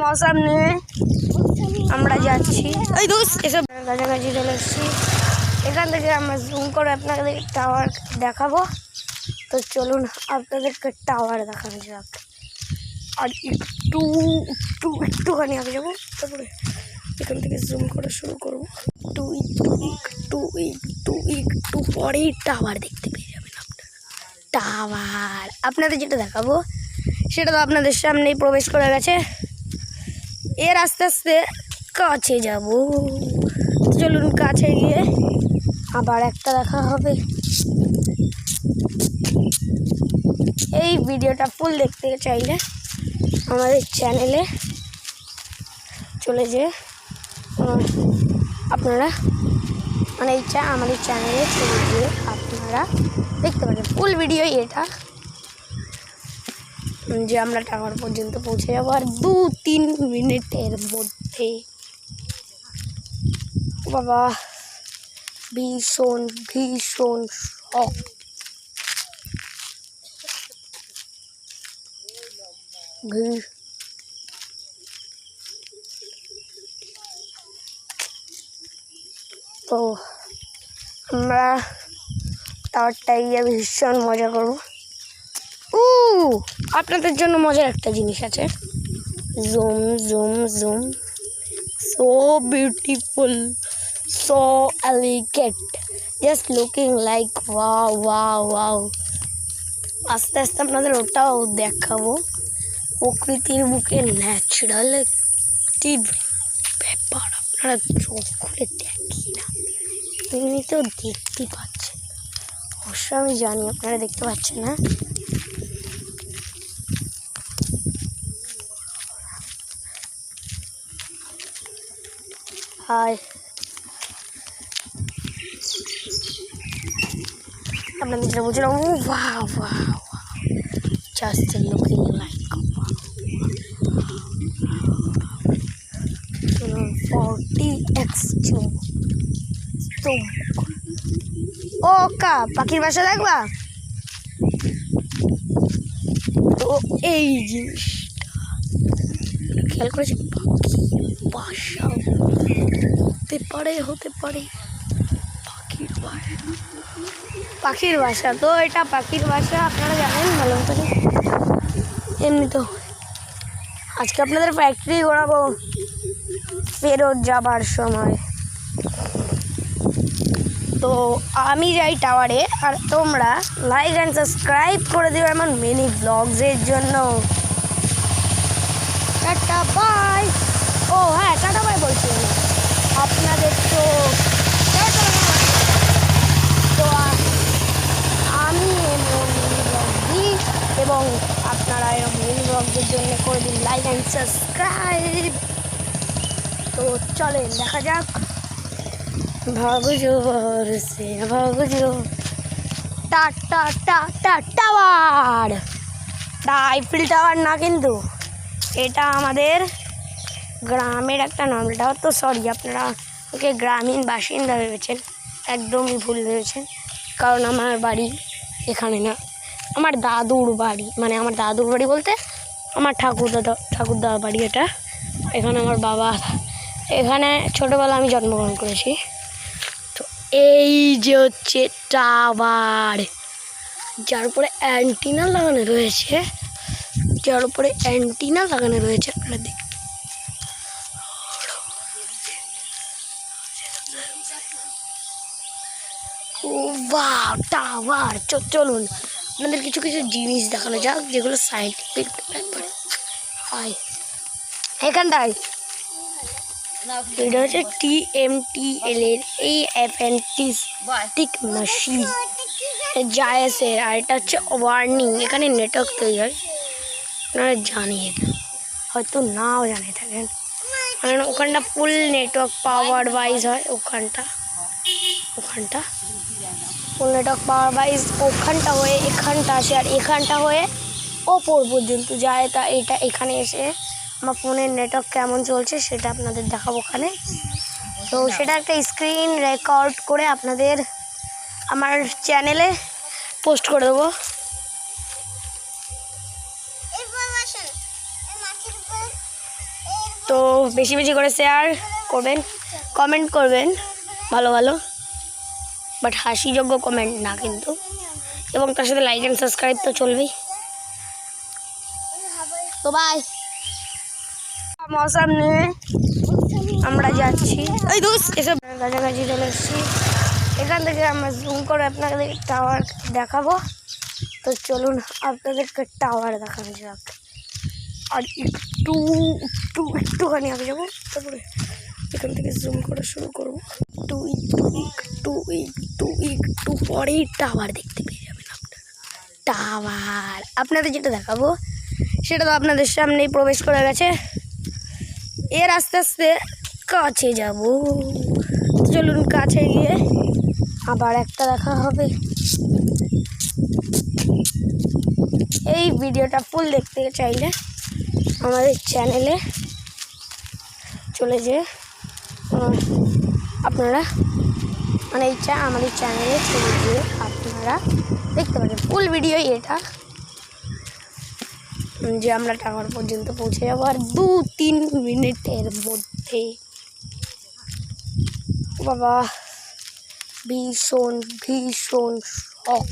मौसम নিয়ে আমরা যাচ্ছি এই দোস্ত এসব কাছাকাছি চলে এসেছি। এখান থেকে আমরা জুম করে আপনাদের টাওয়ার দেখাবো। তো চলুন আপনাদেরকে টাওয়ার দেখানো যাক। আর একটুখানি আগে যাবো, তারপরে এখান থেকে জুম করা শুরু করবো। একটু পরেই টাওয়ার দেখতে পেয়ে যাবেন আপনারা। টাওয়ার আপনাদের যেটা দেখাবো সেটা তো আপনাদের সামনেই প্রবেশ করে গেছে। এর আস্তে আস্তে কাছে যাব। চলুন কাছে গিয়ে আবার একটা দেখা হবে। এই ভিডিওটা ফুল দেখতে চাইলে আমাদের চ্যানেলে চলে যেয়ে আপনারা আমাদের চ্যানেলে চলে গিয়ে আপনারা দেখতে পারেন ফুল ভিডিও। এটা যে আমরা টাওয়ার পর্যন্ত পৌঁছে যাবো আর 2-3 মিনিটের মধ্যে। বাবা ভীষণ শখ। তো আমরা টাওয়ারটায় গিয়ে ভীষণ মজা করবো। আপনাদের জন্য মজার একটা জিনিস আছে। Zoom so beautiful, so elegant, just looking like wow. আস্তে আস্তে আপনাদের ওটাও দেখাবো। প্রকৃতির বুকে ন্যাচারাল একটি ব্যাপার আপনারা চোখ খুলে দেখি না, এমনিতেও দেখতে পাচ্ছেন। অবশ্য আমি জানি আপনারা দেখতে পাচ্ছেন না। হাই, আপনাদের যেটা বুঝলাম, wow just looking like 40x zoom. ও কা পাখির বাসা দেখবা? তো এই জিনিসটা খেয়াল করেছি, বাসা হতে পারে পাখির বাসা। তো এটা পাখির বাসা আপনারা জানেন ভালো করে। এমনি তো আজকে আপনাদের ফ্যাক্টরি ঘোরাবো ফেরত যাবার সময়। তো আমি যাই টাওয়ারে, আর তোমরা লাইক অ্যান্ড সাবস্ক্রাইব করে দিও আমার মিনি ব্লগসের জন্য। Tata bye. ও হ্যাঁ, টাটা বাই বলছি আপনাদের। তো আমি মিনি ব্লগ দিই এবং আপনারা এরকম মিনি ব্লগসের জন্য করে দিন লাইক অ্যান্ড সাবস্ক্রাইব। তো চলেন দেখা যাক। টাওয়ার আইফেল টাওয়ার না, কিন্তু এটা আমাদের গ্রামের একটা নর্মাল টাওয়ার। তো সরি, আপনারা ওকে গ্রামীণ বাসিন্দা ভেবেছেন, একদমই ভুল ভেবেছেন। কারণ আমার বাড়ি এখানে না, আমার দাদুর বাড়ি, মানে আমার দাদুর বাড়ি বলতে আমার ঠাকুরদার বাড়ি এটা। এখানে আমার বাবা, এখানে ছোটোবেলা আমি জন্মগ্রহণ করেছি। তো এই যে হচ্ছে টাওয়ার, যার উপরে অ্যান্টিনা লাগানো রয়েছে, আপনারা দেখুন। টাওয়ার। চলুন আপনাদের কিছু জিনিস দেখানো যাক যেগুলো সায়েন্টিফিক ব্যাপারে হয় এখানটায়। এটা হচ্ছে TMTL এর এই অ্যাপেন্টিক মেশিন জায়েসের। আর এটা হচ্ছে ওয়ার্নিং, এখানে নেটওয়ার্ক তৈরি হয়। আপনারা জানিয়ে হয়তো নাও জানিয়ে থাকেন, কারণ ওখানটা ফুল নেটওয়ার্ক পাওয়ার ওয়াইজ হয়। ওখানটা ফুল নেটওয়ার্ক পাওয়ার ওয়াইজ ওখানটা হয়ে এখানটা আসে, আর এখানটা হয়ে ওপর পর্যন্ত যায়। তা এটা এখানে এসে আমার ফোনের নেটওয়ার্ক কেমন চলছে সেটা আপনাদের দেখাবো ওখানে। তো সেটা একটা স্ক্রিন রেকর্ড করে আপনাদের আমার চ্যানেলে পোস্ট করে দেবো। তো বেশি বেশি করে শেয়ার করবেন, কমেন্ট করবেন ভালো ভালো, বাট হাসিযোগ্য কমেন্ট না কিন্তু, এবং তার সাথে লাইক অ্যান্ড সাবস্ক্রাইব তো চলবেই। তো বাই। মৌসুম নিয়ে আমরা যাচ্ছি, এই দোস্ত এসব কাছাকাছি চলে এসেছি। এখান থেকে আমরা জুম করে আপনাদের টাওয়ার দেখাবো। তো চলুন আপনাদেরকে টাওয়ার দেখানো যাক। আর একটুখানি আগে যাবো, তারপরে এখান থেকে জুম করা শুরু করবো। একটু পরেই টাওয়ার দেখতে পেয়ে যাবেন আপনারা। টাওয়ার আপনাদের যেটা দেখাবো সেটা তো আপনাদের সামনেই প্রবেশ করে গেছে। এর আস্তে আস্তে কাছে যাব। চলুন কাছে গিয়ে আবার একটা দেখা হবে। এই ভিডিওটা ফুল দেখতে চাইলে আমাদের চ্যানেলে চলে যেয়ে আপনারা আমাদের চ্যানেলে চলে গিয়ে আপনারা দেখতে পারেন ফুল ভিডিও। এটা যে আমরা টাওয়ার পর্যন্ত পৌঁছে যাবো আর 2-3 মিনিটের মধ্যে। বাবা ভীষণ ভীষণ শখ।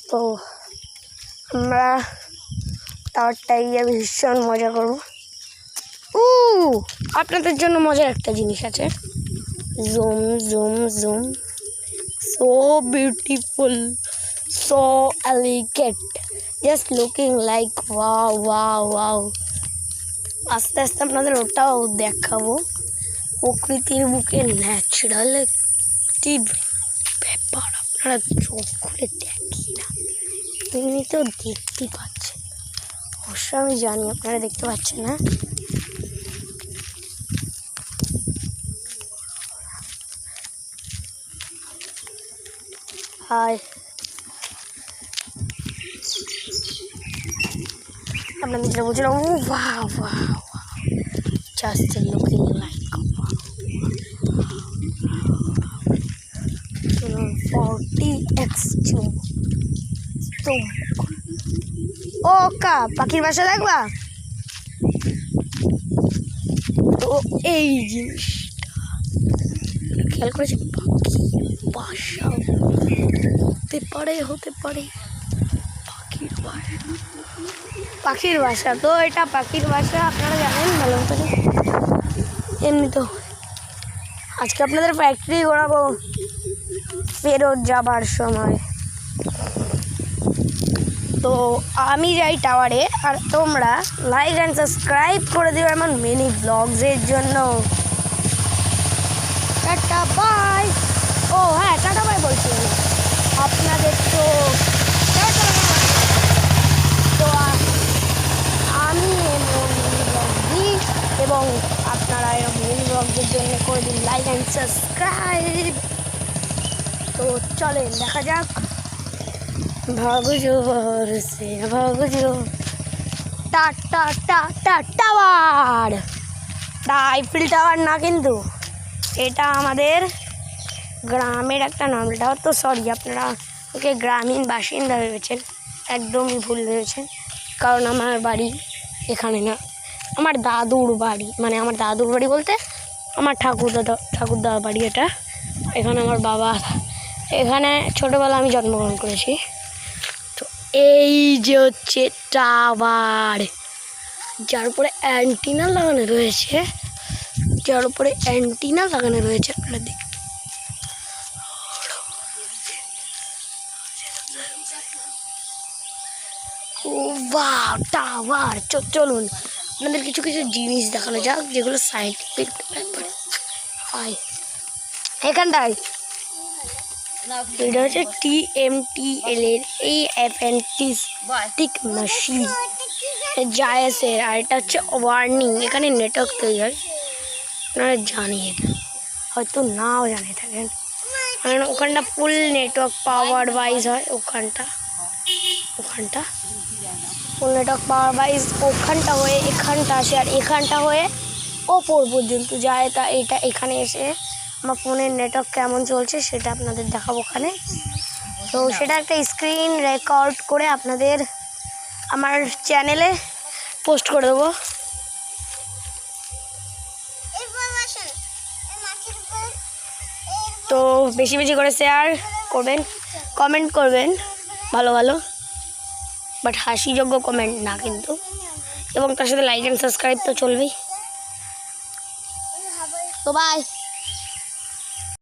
তো আমরা টাওয়ারটায় গিয়ে ভীষণ মজা করবো। আপনাদের জন্য মজার একটা জিনিস আছে। Zoom zoom zoom, so beautiful, so elegant, just looking like wow wow wow. আস্তে আস্তে আপনাদের ওটাও দেখাবো। প্রকৃতির বুকে ন্যাচারাল একটি ব্যাপার আপনারা চোখ খুলে দেখি না, এমনিতেও দেখতে পাচ্ছেন। অবশ্য আমি জানি আপনারা দেখতে পাচ্ছেন না। হাই, আপনাদের যেটা বলছিলাম, wow wow just looking like 40x zoom. ও কা পাখির বাসা দেখবা? তো এই জিনিসটা খেয়াল করেছি, পাখির বাসা হতে পারে পাখির বাসা। তো এটা পাখির বাসা আপনারা জানেন ভালো মতো। এমনি তো আজকে আপনাদের ফ্যাক্টরি ঘোরাবো ফেরত যাবার সময়। তো আমি যাই টাওয়ারে, আর তোমরা লাইক অ্যান্ড সাবস্ক্রাইব করে দিও এমন মিনি ব্লগসের জন্য। Tata bye. ও হ্যাঁ, টাটা বাই বলছি আপনাদের। তো আমি এমন মিনি ব্লগ দিই, এবং আপনারা এরকম মিনি ব্লগসের জন্য করে দিন লাইক অ্যান্ড সাবস্ক্রাইব। তো চলেন দেখা যাক। ভাগজো বরসে ভাগজো, টাওয়ার, আইফেল টাওয়ার না কিন্তু, এটা আমাদের গ্রামের একটা নর্মাল টাওয়ার। তো সরি, আপনারা ওকে গ্রামীণ বাসিন্দা ভেবেছেন, একদমই ভুল ভেবেছেন। কারণ আমার বাড়ি এখানে না, আমার দাদুর বাড়ি, মানে আমার দাদুর বাড়ি বলতে আমার ঠাকুরদার বাড়ি এটা। এখানে আমার বাবা, এখানে ছোটোবেলা আমি জন্মগ্রহণ করেছি। তো এই যে হচ্ছে টাওয়ার, যার উপরে অ্যান্টিনা লাগানো রয়েছে, আপনারা দেখুন। ও বাহ, টাওয়ার। চলুন আপনাদের কিছু জিনিস দেখানো যাক যেগুলো সাইন্টিফিক ব্যাপার হয় এখানটায়। এটা হচ্ছে TMTL এর এই অ্যাপেন্টিক মেশিন জায়েসের। আর এটা হচ্ছে ওয়ার্নিং, এখানে নেটওয়ার্ক তৈরি হয়। আপনারা জানেন, হয়তো নাও জানে থাকেন, কারণ ওখানটা ফুল নেটওয়ার্ক পাওয়ার ওয়াইজ হয়। ওখানটা ফুল নেটওয়ার্ক পাওয়ার ওয়াইজ ওখানটা হয়ে এখানটা আসে, আর এখানটা হয়ে ওপর পর্যন্ত যায়। তা এটা এখানে এসে আমার ফোনের নেটওয়ার্ক কেমন চলছে সেটা আপনাদের দেখাবো ওখানে। তো সেটা একটা স্ক্রিন রেকর্ড করে আপনাদের আমার চ্যানেলে পোস্ট করে দেবো। তো বেশি বেশি করে শেয়ার করবেন, কমেন্ট করবেন ভালো ভালো, বাট হাসিযোগ্য কমেন্ট না কিন্তু, এবং তার সাথে লাইক অ্যান্ড সাবস্ক্রাইব তো চলবেই। তো বাই।